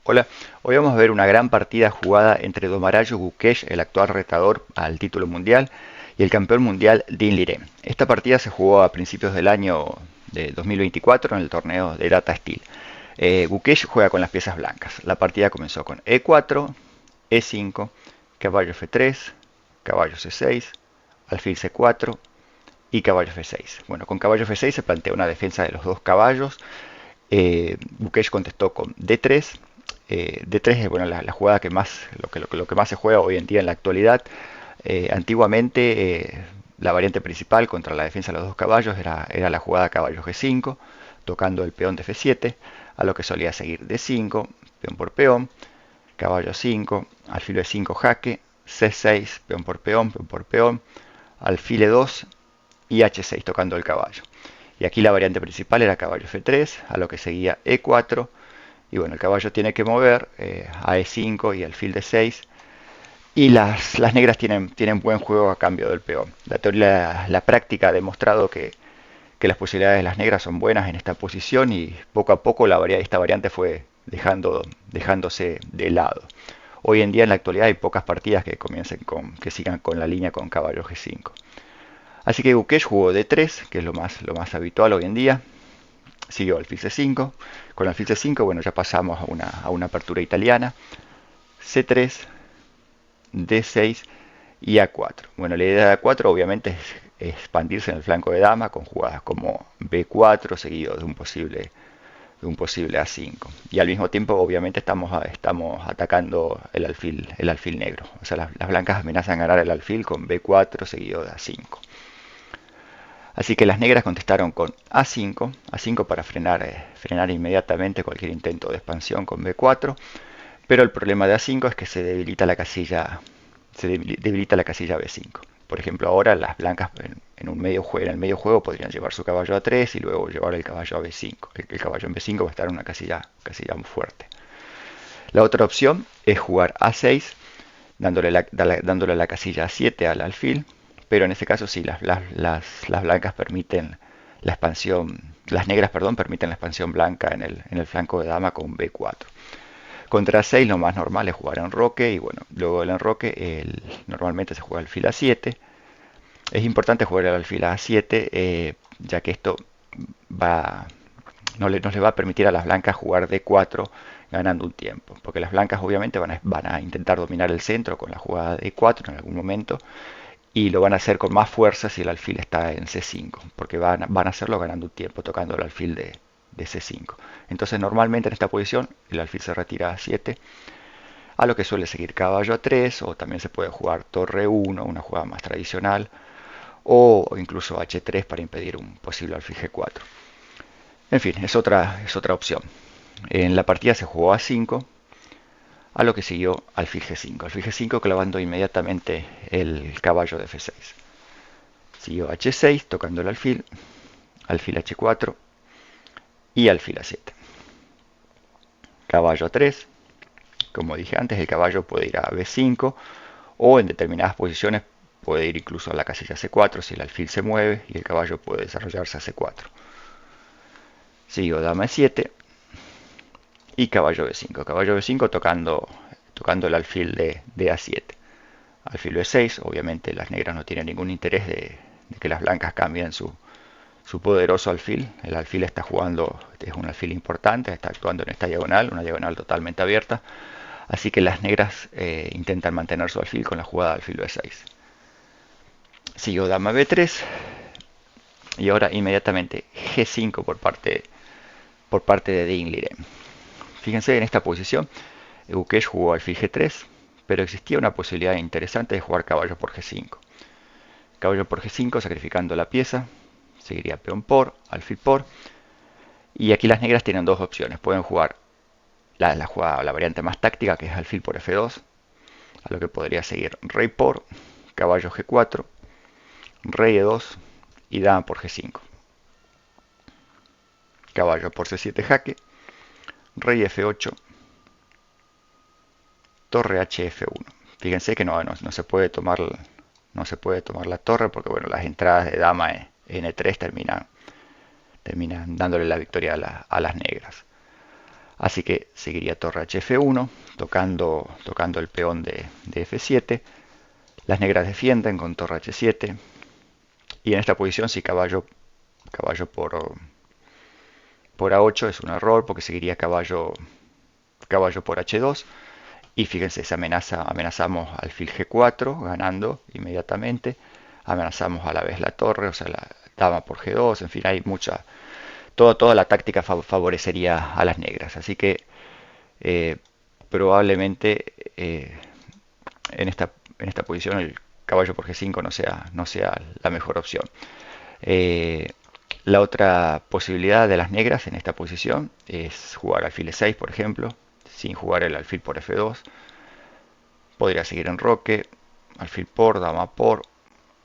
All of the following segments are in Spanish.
Hola, hoy vamos a ver una gran partida jugada entre Domarayo Gukesh, el actual retador al título mundial, y el campeón mundial Dean Lirem. Esta partida se jugó a principios del año de 2024 en el torneo de Data Steel. Gukesh juega con las piezas blancas. La partida comenzó con E4, E5, caballo F3, caballo C6, alfil C4 y caballo F6. Bueno, con caballo F6 se plantea una defensa de los dos caballos. Gukesh contestó con D3. D3 es bueno, la jugada que más, lo que más se juega hoy en día en la actualidad. Antiguamente la variante principal contra la defensa de los dos caballos era la jugada caballo G5, tocando el peón de F7, a lo que solía seguir D5, peón por peón, caballo 5, alfil E5 jaque, C6, peón por peón, alfil E2 y H6 tocando el caballo. Y aquí la variante principal era caballo F3, a lo que seguía E4. Y bueno, el caballo tiene que mover a E5 y alfil D6. Y las negras tienen buen juego a cambio del peón. La práctica ha demostrado que las posibilidades de las negras son buenas en esta posición y poco a poco esta variante fue dejándose de lado. Hoy en día en la actualidad hay pocas partidas que sigan con la línea con caballo G5. Así que Gukesh jugó D3, que es lo más habitual hoy en día. Siguió alfil C5. Con alfil C5, bueno, ya pasamos a una apertura italiana. C3, D6 y A4. Bueno, la idea de A4 obviamente es expandirse en el flanco de dama con jugadas como B4 seguido de un posible A5. Y al mismo tiempo, obviamente, estamos atacando el alfil negro. O sea, las blancas amenazan ganar el alfil con B4 seguido de A5. Así que las negras contestaron con A5, A5 para frenar inmediatamente cualquier intento de expansión con B4, pero el problema de A5 es que se debilita la casilla B5. Por ejemplo, ahora las blancas en el medio juego podrían llevar su caballo a 3 y luego llevar el caballo a B5. El caballo en B5 va a estar en una casilla muy fuerte. La otra opción es jugar A6, dándole la casilla A7 al alfil, pero en este caso sí, las blancas permiten la expansión, las negras, perdón, permiten la expansión blanca en el flanco de dama con B4. Contra 6 lo más normal es jugar enroque y bueno, luego del enroque normalmente se juega alfil A7. Es importante jugar el alfil A7 ya que esto va, no le va a permitir a las blancas jugar D4 ganando un tiempo, porque las blancas obviamente van a intentar dominar el centro con la jugada de D4 en algún momento y lo van a hacer con más fuerza si el alfil está en C5, porque van a hacerlo ganando un tiempo, tocando el alfil de C5. Entonces normalmente en esta posición el alfil se retira a 7, a lo que suele seguir caballo a 3, o también se puede jugar torre 1, una jugada más tradicional, o incluso H3 para impedir un posible alfil G4. En fin, es otra opción. En la partida se jugó a 5, a lo que siguió alfil G5. Alfil G5 clavando inmediatamente el caballo de F6. Siguió H6 tocando el alfil H4 y alfil A7. Caballo A3. Como dije antes, el caballo puede ir a B5 o en determinadas posiciones puede ir incluso a la casilla C4 si el alfil se mueve y el caballo puede desarrollarse a C4. Siguió dama E7 y caballo B5. Caballo B5 tocando el alfil de A7. Alfil B6, obviamente las negras no tienen ningún interés de que las blancas cambien su poderoso alfil. El alfil está jugando, es un alfil importante, está actuando en esta diagonal, una diagonal totalmente abierta. Así que las negras intentan mantener su alfil con la jugada de alfil B6. Siguió dama B3 y ahora inmediatamente G5 por parte de Dean Lirem. Fíjense en esta posición, Gukesh jugó alfil G3, pero existía una posibilidad interesante de jugar caballo por G5. Caballo por G5 sacrificando la pieza, seguiría peón por, alfil por, y aquí las negras tienen dos opciones. Pueden jugar la variante más táctica, que es alfil por F2, a lo que podría seguir rey por, caballo G4, rey E2 y dama por G5. Caballo por C7 jaque, rey F8, torre HF1. Fíjense que no se puede tomar la torre porque bueno, las entradas de dama N3 terminan dándole la victoria a las negras. Así que seguiría torre hf1, tocando el peón de f7. Las negras defienden con torre h7. Y en esta posición, si caballo por a8 es un error, porque seguiría caballo por h2. Y fíjense, amenazamos alfil g4, ganando inmediatamente. Amenazamos a la vez la torre, o sea, la dama por g2. En fin, hay mucha... Toda la táctica favorecería a las negras. Así que eh, probablemente en esta posición el caballo por g5 no sea la mejor opción. Eh, la otra posibilidad de las negras en esta posición es jugar alfil e6, por ejemplo, sin jugar el alfil por f2. Podría seguir enroque, alfil por, dama por,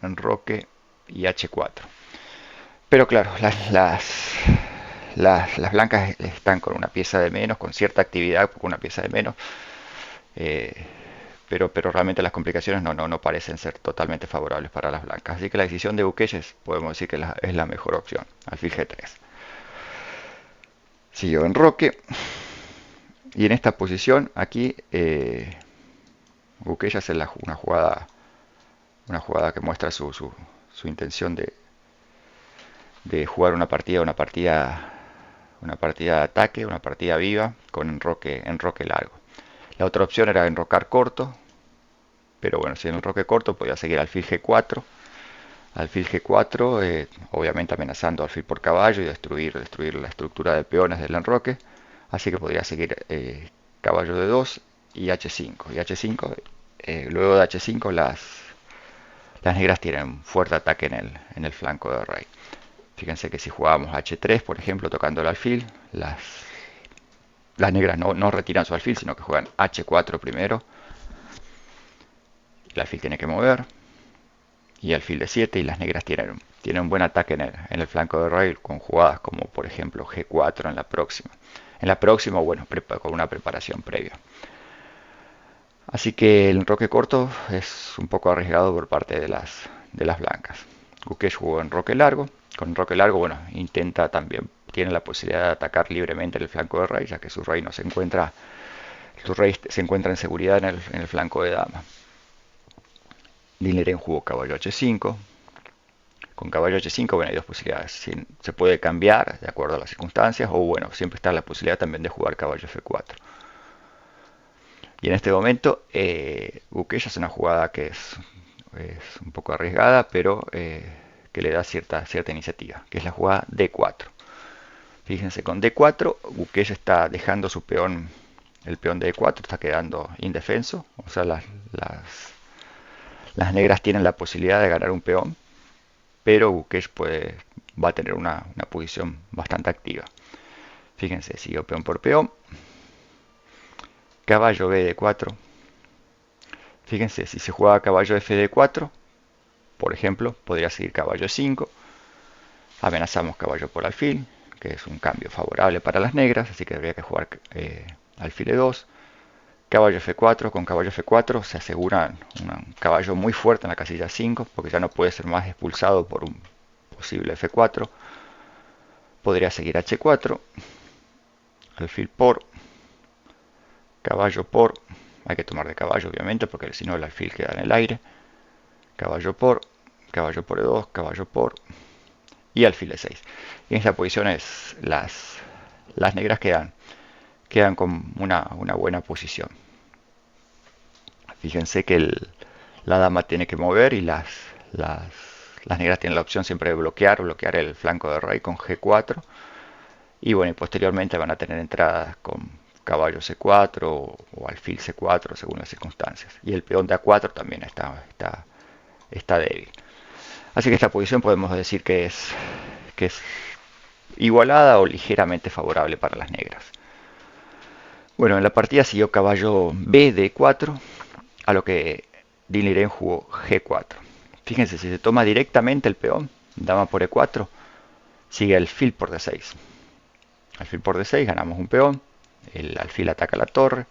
enroque y h4. Pero claro, las blancas están con una pieza de menos, con cierta actividad, con una pieza de menos. eh, pero realmente las complicaciones no parecen ser totalmente favorables para las blancas. Así que la decisión de Bukele podemos decir que es la mejor opción, alfil g3. Siguió enroque, y en esta posición aquí Bukele hace una jugada que muestra su intención de jugar una partida de ataque, una partida viva con enroque largo. La otra opción era enrocar corto, pero bueno, si en enroque corto podía seguir alfil g4. Alfil g4, obviamente amenazando alfil por caballo y destruir la estructura de peones del enroque. Así que podría seguir caballo de 2 y h5. Y h5, luego de h5 las negras tienen un fuerte ataque en el flanco de rey. Fíjense que si jugábamos h3, por ejemplo, tocando el alfil, las negras no retiran su alfil, sino que juegan h4 primero. El alfil tiene que mover. Y alfil de 7, y las negras tienen un buen ataque en el flanco de rey con jugadas como por ejemplo g4 en la próxima. En la próxima, bueno, con una preparación previa. Así que el enroque corto es un poco arriesgado por parte de las blancas. Gukesh jugó enroque largo. Con enroque largo, bueno, tiene la posibilidad de atacar libremente el flanco de rey, ya que su rey se encuentra en seguridad en el flanco de dama. Dineren jugó caballo h5. Con caballo h5, bueno, hay dos posibilidades. Se puede cambiar de acuerdo a las circunstancias, o bueno, siempre está la posibilidad también de jugar caballo f4. Y en este momento, Bukele hace una jugada que es un poco arriesgada, pero que le da cierta iniciativa, que es la jugada d4. Fíjense, con d4, Bukele está dejando el peón de d4 está quedando indefenso, o sea, las negras tienen la posibilidad de ganar un peón, pero Bukele va a tener una posición bastante activa. Fíjense, siguió peón por peón, caballo bd4. Fíjense, si se juega caballo fd4, por ejemplo, podría seguir caballo 5. Amenazamos caballo por alfil, que es un cambio favorable para las negras, así que habría que jugar alfil e2. Caballo f4, con caballo f4 se asegura un caballo muy fuerte en la casilla 5, porque ya no puede ser más expulsado por un posible f4. Podría seguir h4, alfil por, caballo por, hay que tomar de caballo obviamente, porque si no el alfil queda en el aire. Caballo por e2, caballo por, y alfil e6. Y en esta posición las negras quedan con una buena posición. Fíjense que la dama tiene que mover, y las negras tienen la opción siempre de bloquear el flanco de rey con g4. Y bueno, y posteriormente van a tener entradas con caballo c4 o alfil c4 según las circunstancias. Y el peón de a4 también está débil. Así que esta posición podemos decir que es igualada o ligeramente favorable para las negras. Bueno, en la partida siguió caballo b d4, a lo que Dinliren jugó g4. Fíjense, si se toma directamente el peón, dama por e4, sigue alfil por d6. Alfil por d6, ganamos un peón, el alfil ataca la torre,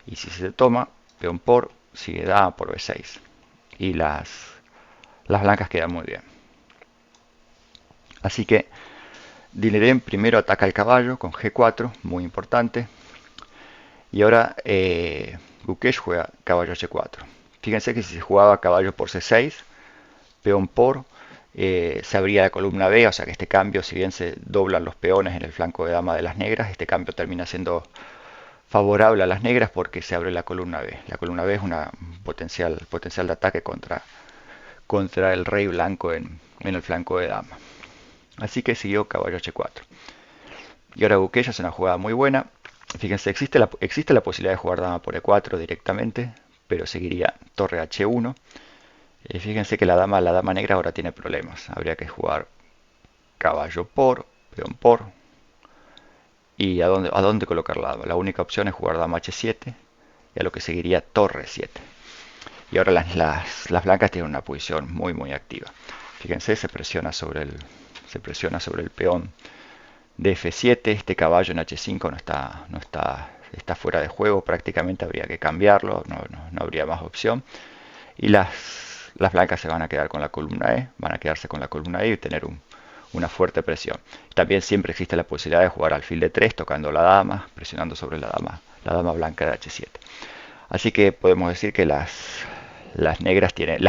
y si se toma, peón por, sigue dama por b6. Y las blancas quedan muy bien. Así que Dinliren primero ataca el caballo con g4, muy importante. Y ahora Gukesh juega caballo H4. Fíjense que si se jugaba caballo por C6, peón por, se abría la columna B, o sea que este cambio, si bien se doblan los peones en el flanco de dama de las negras, este cambio termina siendo favorable a las negras porque se abre la columna B. La columna B es una potencial de ataque contra el rey blanco en el flanco de dama. Así que siguió caballo H4. Y ahora Buqueya es una jugada muy buena. Fíjense, existe la posibilidad de jugar dama por E4 directamente, pero seguiría torre H1. Fíjense que la dama negra ahora tiene problemas. Habría que jugar caballo por, peón por. ¿Y a dónde colocar la dama? La única opción es jugar dama H7 y a lo que seguiría torre 7. Y ahora las blancas tienen una posición muy activa. Fíjense, se presiona sobre el peón de F7. Este caballo en H5 está fuera de juego, prácticamente habría que cambiarlo, no habría más opción. Y las blancas se van a quedar con la columna E, van a quedarse con la columna E y tener una fuerte presión. También siempre existe la posibilidad de jugar alfil de 3 tocando la dama, presionando sobre la dama blanca de H7. Así que podemos decir que las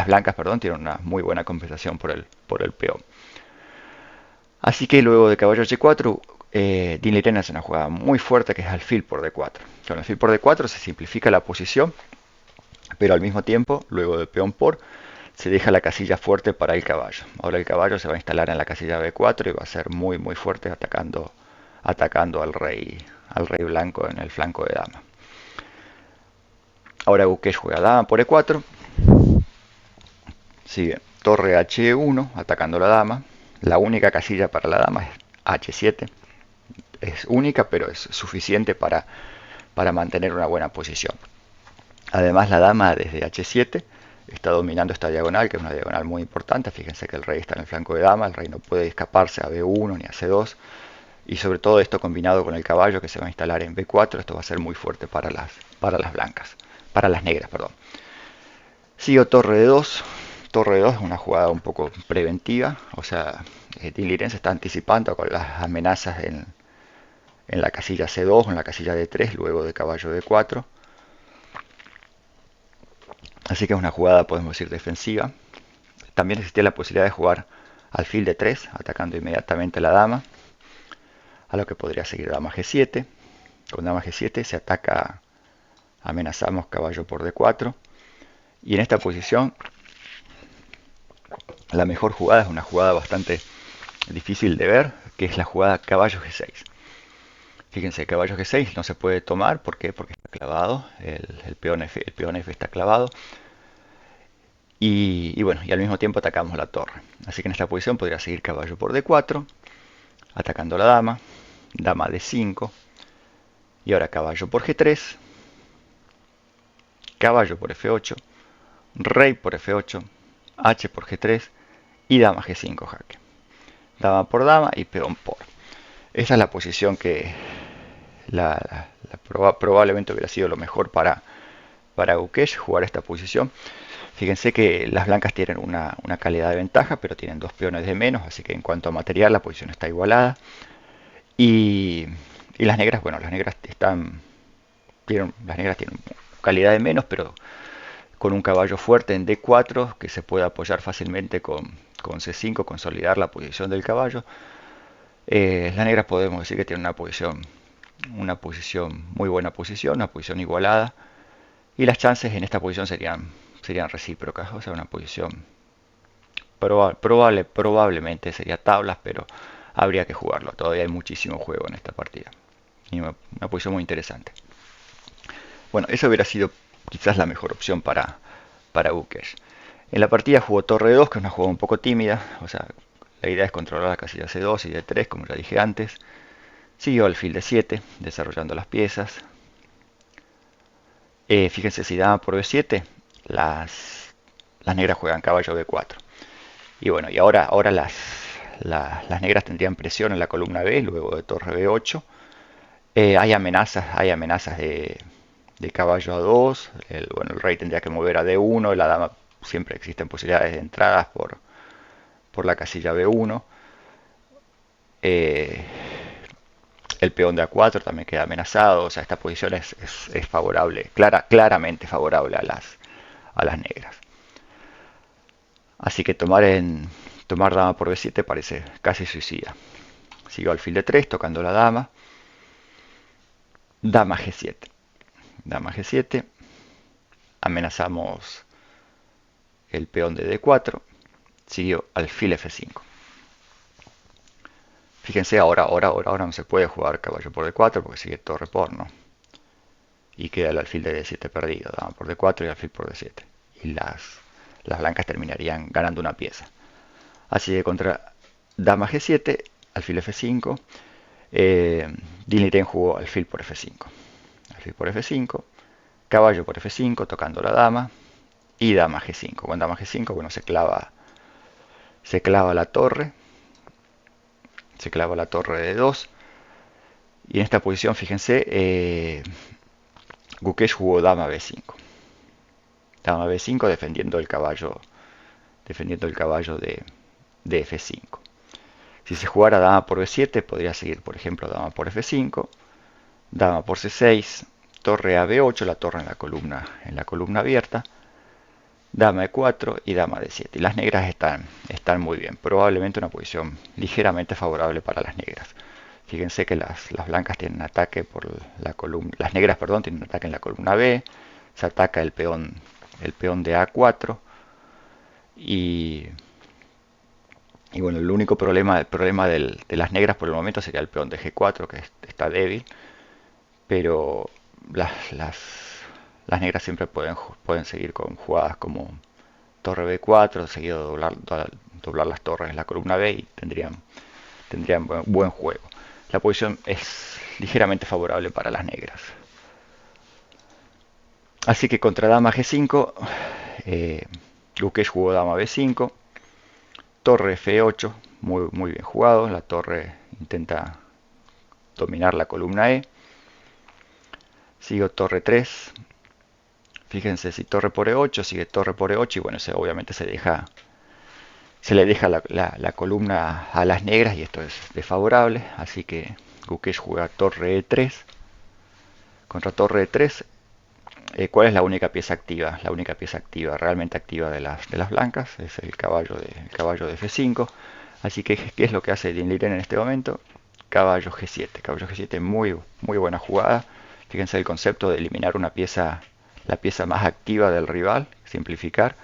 blancas, perdón, tienen una muy buena compensación por el peón. Así que luego de caballo H4, Dean Liren hace una jugada muy fuerte que es alfil por D4. Con alfil por D4 se simplifica la posición, pero al mismo tiempo, luego de peón por, se deja la casilla fuerte para el caballo. Ahora el caballo se va a instalar en la casilla B4 y va a ser muy fuerte atacando al rey blanco en el flanco de dama. Ahora Gukesh juega dama por E4. Sigue torre H1 atacando la dama. La única casilla para la dama es H7. Es única, pero es suficiente para mantener una buena posición. Además, la dama desde H7 está dominando esta diagonal, que es una diagonal muy importante. Fíjense que el rey está en el flanco de dama, el rey no puede escaparse a B1 ni a C2. Y sobre todo esto combinado con el caballo que se va a instalar en B4, esto va a ser muy fuerte para las blancas, para las negras, perdón. Sigo torre de 2. Torre de 2 es una jugada un poco preventiva, o sea, Dean Liren se está anticipando con las amenazas en la casilla C2 o en la casilla D3 luego de caballo D4. Así que es una jugada, podemos decir, defensiva. También existía la posibilidad de jugar alfil D3, atacando inmediatamente a la dama, a lo que podría seguir dama G7. Con dama G7 se ataca, amenazamos caballo por D4. Y en esta posición, la mejor jugada es una jugada bastante difícil de ver, que es la jugada caballo G6. Fíjense, caballo G6 no se puede tomar, ¿por qué? Porque está clavado, el peón F está clavado. Y bueno, y al mismo tiempo atacamos la torre. Así que en esta posición podría seguir caballo por D4, atacando la dama, dama D5, y ahora caballo por G3, caballo por F8, rey por F8, H por G3 y dama G5 jaque. Dama por dama y peón por. Esta es la posición que probablemente hubiera sido lo mejor para Gukesh, jugar esta posición. Fíjense que las blancas tienen una calidad de ventaja, pero tienen dos peones de menos, así que en cuanto a material la posición está igualada. Y las negras, bueno, las negras tienen calidad de menos, pero con un caballo fuerte en D4 que se puede apoyar fácilmente con C5, consolidar la posición del caballo. Las negras podemos decir que tienen muy buena posición, una posición igualada. Y las chances en esta posición serían recíprocas, o sea, una posición probablemente sería tablas, pero habría que jugarlo. Todavía hay muchísimo juego en esta partida. Y una posición muy interesante. Bueno, esa hubiera sido quizás la mejor opción para Gukesh. En la partida jugó torre 2, que es una jugada un poco tímida. O sea, la idea es controlar la casilla C2 y D3, como ya dije antes. Siguió alfil D7, desarrollando las piezas. Fíjense, si dama por B7, las negras juegan caballo B4. Y bueno, y ahora las negras tendrían presión en la columna B, luego de torre B8. Hay amenazas de caballo A2. El rey tendría que mover a D1. La dama, siempre existen posibilidades de entradas por la casilla B1. El peón de A4 también queda amenazado. O sea, esta posición es favorable, claramente favorable a las negras. Así que tomar dama por B7 parece casi suicida. Sigo alfil de 3 tocando la dama. Dama G7. Dama G7. Amenazamos el peón de D4. Siguió alfil F5. Fíjense, ahora no se puede jugar caballo por D4 porque sigue torre por, ¿no? Y queda el alfil de D7 perdido. Dama por D4 y alfil por D7. Y las blancas terminarían ganando una pieza. Así que contra dama G7, alfil F5, Dinh Liren jugó alfil por F5. Alfil por F5, caballo por F5, tocando la dama, y dama G5. Con dama G5, bueno, se clava la torre, de 2. Y en esta posición, fíjense, Gukesh jugó dama B5. Dama B5 defendiendo el caballo de F5. Si se jugara dama por B7, podría seguir, por ejemplo, dama por F5, dama por C6, torre a B8, la torre en la columna abierta, dama E4 y dama D7. Y las negras están muy bien. Probablemente una posición ligeramente favorable para las negras. Fíjense que las blancas tienen ataque por la columna, las negras, perdón, tienen ataque en la columna B, se ataca el peón de A4 y bueno, el único problema de las negras por el momento sería el peón de G4, que está débil, pero las negras siempre pueden seguir con jugadas como torre B4, seguido doblar las torres en la columna B y tendrían buen juego. La posición es ligeramente favorable para las negras. Así que contra dama G5, Gukesh jugó dama B5, torre F8, muy bien jugado. La torre intenta dominar la columna E. Sigo torre 3. Fíjense, si torre por E8, sigue torre por E8 y bueno, obviamente se le deja la columna a las negras y esto es desfavorable. Así que Gukesh juega torre E3. Contra torre E3, ¿cuál es la única pieza activa? La única pieza activa, realmente activa de las blancas, es el caballo de F5. Así que, ¿qué es lo que hace Dinh Liren en este momento? Caballo G7. Caballo G7, muy buena jugada. Fíjense el concepto de eliminar una pieza, la pieza más activa del rival, simplificar.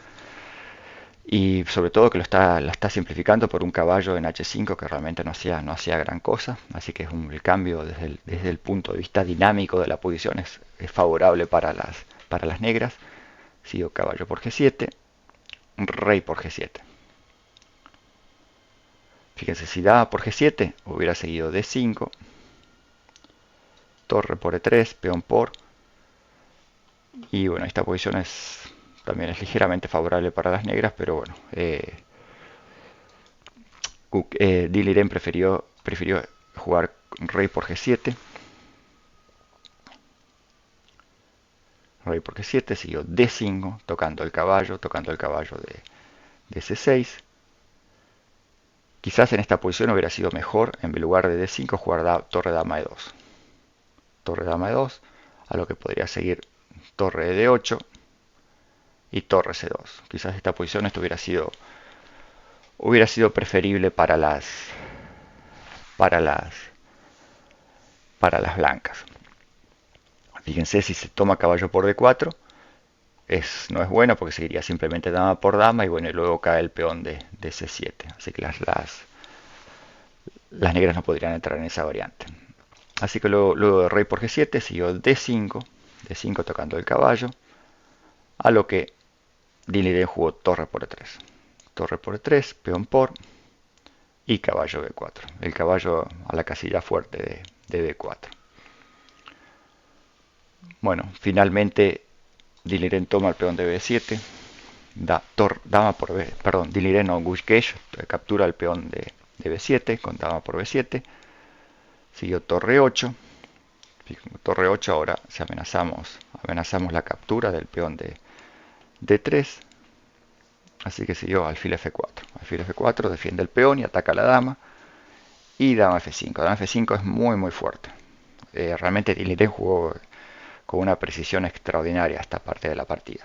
Y sobre todo que la está simplificando por un caballo en H5 que realmente no hacía gran cosa. Así que el cambio desde el punto de vista dinámico de la posición es favorable para las negras. Sigo caballo por G7, rey por G7. Fíjense, si dama por G7 hubiera seguido D5, torre por E3, peón por. Y bueno, esta posición también es ligeramente favorable para las negras, pero bueno, Dinh Liren prefirió jugar rey por G7. Rey por G7, siguió D5, tocando el caballo de C6. Quizás en esta posición hubiera sido mejor, en lugar de D5, jugar torre dama E2. Torre dama E2, a lo que podría seguir torre D8 y torre C2. Quizás esta posición hubiera sido preferible para las blancas. Fíjense, si se toma caballo por D4, no es bueno porque seguiría simplemente dama por dama y bueno, y luego cae el peón de C7. Así que las negras no podrían entrar en esa variante. Así que luego de rey por G7 siguió D5, D5 tocando el caballo, a lo que Dinh Liren jugó torre por E3. Torre por E3, peón por y caballo B4. El caballo a la casilla fuerte de B4. Bueno, finalmente Dinh Liren toma el peón de B7. Dinh Liren o Gukesh captura el peón de B7 con dama por B7. Siguió torre 8. Torre 8, ahora si amenazamos la captura del peón de D3. Así que siguió alfil F4. Alfil F4 defiende el peón y ataca a la dama. y dama F5. Dama F5 es muy fuerte. Realmente Lirén jugó con una precisión extraordinaria esta parte de la partida.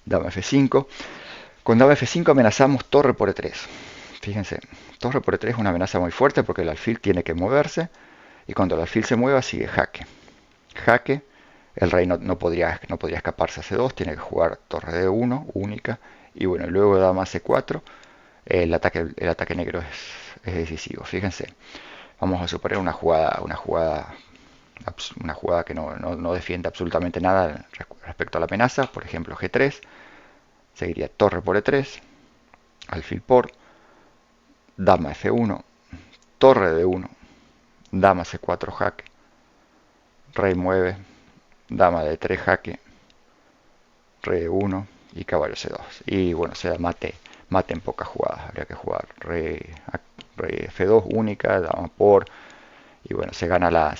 Dama F5. Con dama F5 amenazamos torre por E3. Fíjense, torre por E3 es una amenaza muy fuerte porque el alfil tiene que moverse y cuando el alfil se mueva sigue jaque. Jaque, el rey no podría escaparse a C2, tiene que jugar torre D1 única y bueno, luego dama C4. El ataque negro es decisivo. Fíjense, vamos a suponer una jugada que no defiende absolutamente nada respecto a la amenaza. Por ejemplo, G3, seguiría torre por E3, alfil por, dama F1, torre D1, dama C4 jaque, rey mueve, dama D3 jaque, rey D1 y caballo C2. Y bueno, se da mate en pocas jugadas. Habría que jugar rey F2 única, dama por, y bueno, se gana la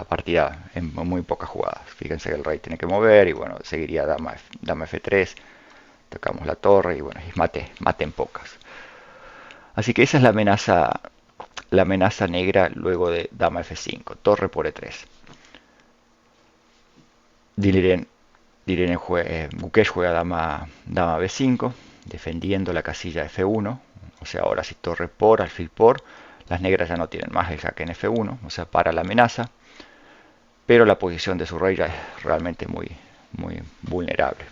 partida en muy pocas jugadas. Fíjense que el rey tiene que mover y bueno, seguiría dama F3, tocamos la torre y bueno, es mate en pocas. Así que esa es la amenaza negra luego de dama F5, torre por E3. Gukesh juega dama B5, defendiendo la casilla F1, o sea, ahora si torre por, alfil por, las negras ya no tienen más el jaque en F1, o sea, para la amenaza, pero la posición de su rey ya es realmente muy vulnerable.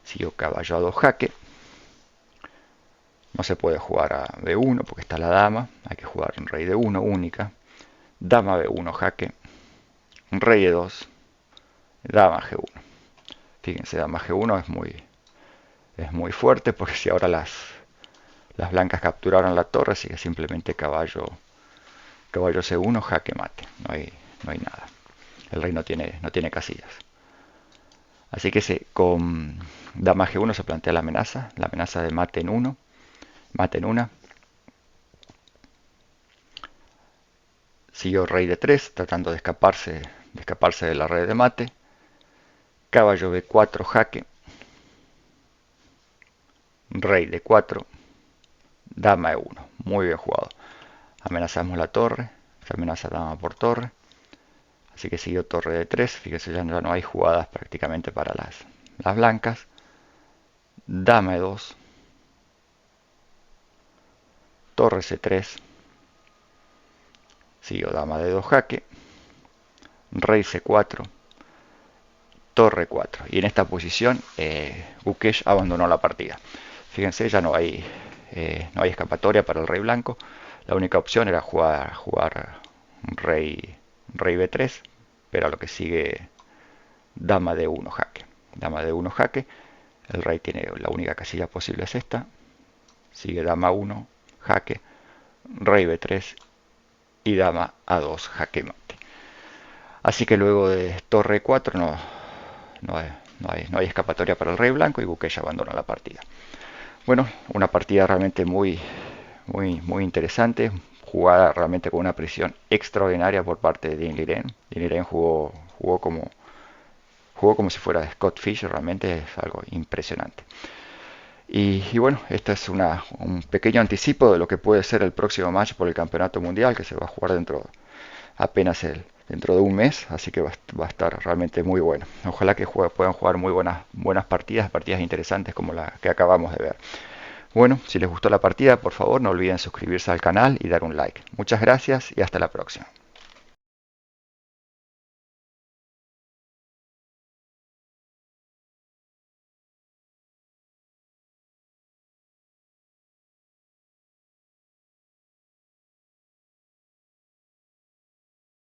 Siguió caballo a 2 jaque, no se puede jugar a B1 porque está la dama, hay que jugar en rey D1 única, dama B1 jaque, rey E2, dama G1. Fíjense, dama G1 es muy fuerte porque si ahora las blancas capturaron la torre, sigue simplemente caballo C1, jaque mate, no hay nada. El rey no tiene casillas. Así que con dama G1 se plantea la amenaza de mate en una. Siguió rey D3, tratando de escaparse de la red de mate. Caballo B4 jaque, rey D4, dama E1, muy bien jugado. Amenazamos la torre, se amenaza dama por torre, así que siguió torre D3, fíjese ya no hay jugadas prácticamente para las blancas. Dama E2, torre C3, siguió dama D2 jaque, rey C4, torre 4. Y en esta posición Gukesh abandonó la partida. Fíjense, ya no hay escapatoria para el rey blanco. La única opción era jugar rey B3, pero a lo que sigue dama D1 jaque. Dama D1 jaque, el rey tiene la única casilla posible es esta. Sigue dama 1 jaque, rey B3 y dama A2 jaque mate. Así que luego de torre 4 no hay escapatoria para el rey blanco y Gukesh abandona la partida. Bueno, una partida realmente muy interesante, jugada realmente con una precisión extraordinaria por parte de Dean Liren. Dean Liren jugó como si fuera Scott Fish, realmente es algo impresionante. Y bueno, este es un pequeño anticipo de lo que puede ser el próximo match por el campeonato mundial que se va a jugar dentro de un mes, así que va a estar realmente muy bueno. Ojalá que puedan jugar muy buenas partidas interesantes como la que acabamos de ver. Bueno, si les gustó la partida, por favor no olviden suscribirse al canal y dar un like. Muchas gracias y hasta la próxima.